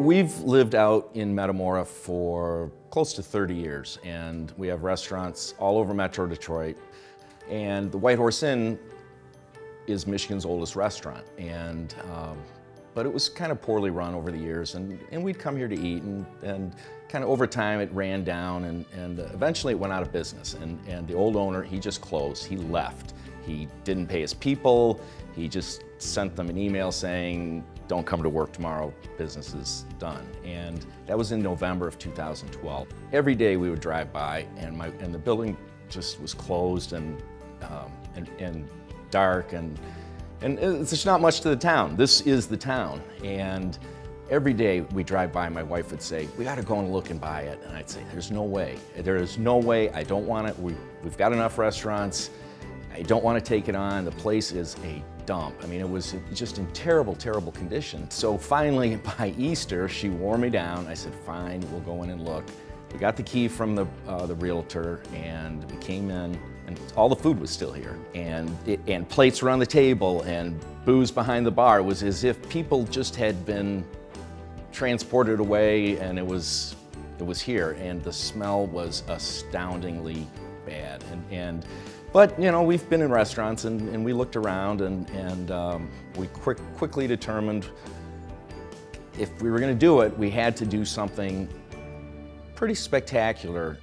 We've lived out in Metamora for close to 30 years, and we have restaurants all over Metro Detroit. And the White Horse Inn is Michigan's oldest restaurant, but it was kind of poorly run over the years, and we'd come here to eat, and kind of over time it ran down, and eventually it went out of business. And the old owner, he just closed, he left. He didn't pay his people, he just sent them an email saying, don't come to work tomorrow, business is done. And that was in November of 2012. Every day we would drive by, and the building just was closed and dark, and it's just not much to the town. This is the town. And every day we drive by, my wife would say, we gotta go and look and buy it. And I'd say, there's no way. There is no way, I don't want it. We've got enough restaurants. I don't want to take it on. The place is a dump. I mean, it was just in terrible, terrible condition. So finally, by Easter, she wore me down. I said, fine, we'll go in and look. We got the key from the realtor, and we came in, and all the food was still here. And plates were on the table, and booze behind the bar. It was as if people just had been transported away, and it was here. And the smell was astoundingly bad. But you know, we've been in restaurants, and we looked around, and we quickly determined if we were going to do it, we had to do something pretty spectacular.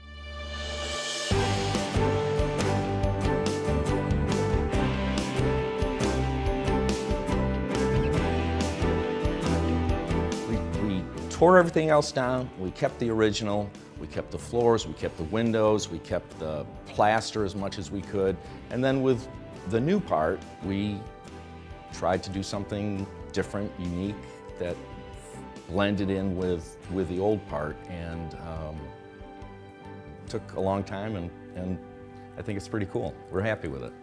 We tore everything else down. We kept the original. We kept the floors, we kept the windows, we kept the plaster as much as we could. And then with the new part, we tried to do something different, unique, that blended in with the old part. And it took a long time, and I think it's pretty cool. We're happy with it.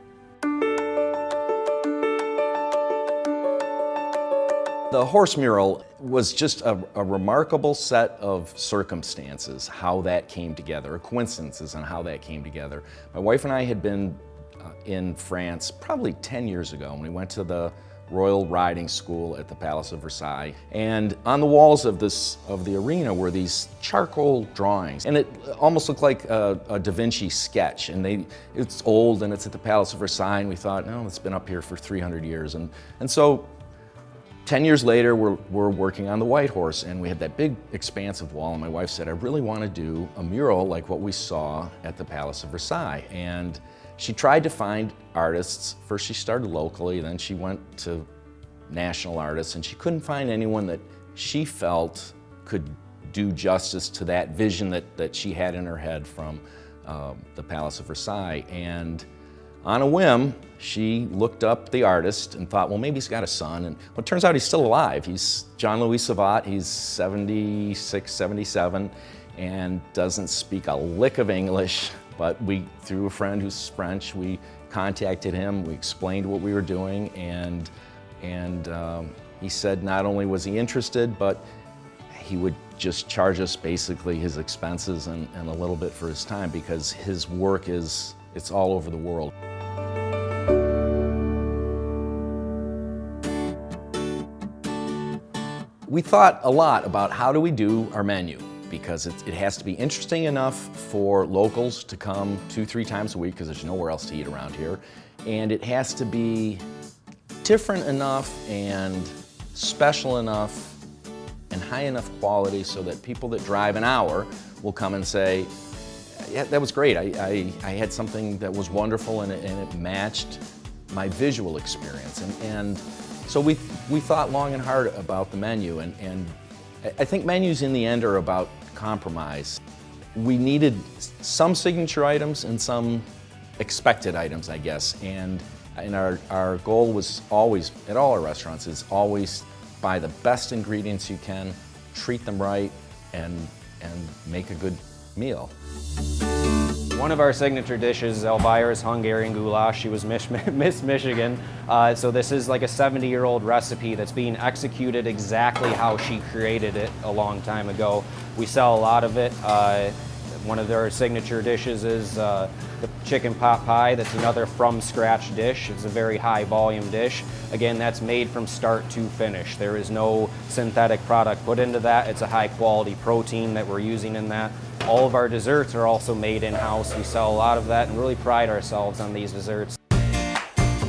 The horse mural was just a remarkable set of circumstances, how that came together, or coincidences on how that came together. My wife and I had been in France probably 10 years ago, and we went to the Royal Riding School at the Palace of Versailles. And on the walls of the arena were these charcoal drawings, and it almost looked like a Da Vinci sketch. And it's old, and it's at the Palace of Versailles, and we thought, no, it's been up here for 300 years. And so 10 years later, we're working on the White Horse, and we had that big expansive wall, and my wife said, I really want to do a mural like what we saw at the Palace of Versailles. And she tried to find artists. First she started locally, then she went to national artists, and she couldn't find anyone that she felt could do justice to that vision that she had in her head from the Palace of Versailles. And on a whim, she looked up the artist and thought, well, maybe he's got a son. And well, it turns out he's still alive. He's Jean-Louis Savat. He's 76, 77, and doesn't speak a lick of English. But through a friend who's French, we contacted him. We explained what we were doing, and he said not only was he interested, but he would just charge us basically his expenses and a little bit for his time, because his work it's all over the world. We thought a lot about how do we do our menu, because it has to be interesting enough for locals to come 2-3 times a week, because there's nowhere else to eat around here. And it has to be different enough and special enough and high enough quality so that people that drive an hour will come and say, yeah, that was great. I had something that was wonderful, and it matched my visual experience. And so we thought long and hard about the menu, and I think menus in the end are about compromise. We needed some signature items and some expected items, I guess. And our goal was always, at all our restaurants, is always buy the best ingredients you can, treat them right, and make a good meal. One of our signature dishes is Elvira's Hungarian goulash. She was Miss Michigan. So this is like a 70-year-old recipe that's being executed exactly how she created it a long time ago. We sell a lot of it. One of their signature dishes is the chicken pot pie. That's another from scratch dish. It's a very high volume dish. Again, that's made from start to finish. There is no synthetic product put into that. It's a high quality protein that we're using in that. All of our desserts are also made in-house. We sell a lot of that and really pride ourselves on these desserts.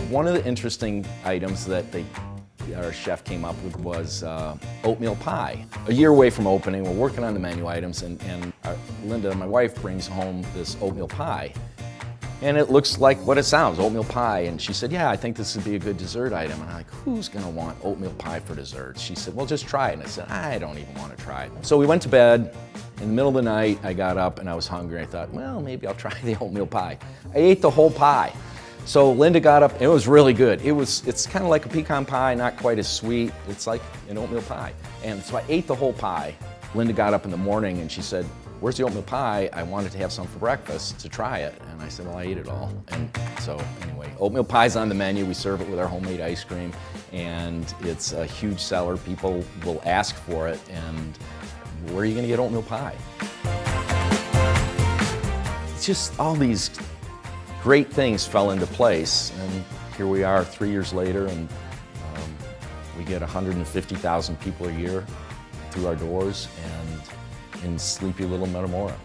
One of the interesting items that our chef came up with was oatmeal pie. A year away from opening, we're working on the menu items, and Linda, my wife, brings home this oatmeal pie. And it looks like what it sounds, oatmeal pie. And she said, yeah, I think this would be a good dessert item. And I'm like, who's gonna want oatmeal pie for dessert? She said, well, just try it. And I said, I don't even want to try it. So we went to bed. In the middle of the night, I got up and I was hungry. I thought, well, maybe I'll try the oatmeal pie. I ate the whole pie. So Linda got up, and it was really good. It's kind of like a pecan pie, not quite as sweet. It's like an oatmeal pie. And so I ate the whole pie. Linda got up in the morning and she said, where's the oatmeal pie? I wanted to have some for breakfast to try it. And I said, well, I ate it all. And so anyway, oatmeal pie's on the menu. We serve it with our homemade ice cream, and it's a huge seller. People will ask for it, and where are you gonna get oatmeal pie? It's just all these great things fell into place, and here we are 3 years later, and we get 150,000 people a year through our doors and in sleepy little Metamora.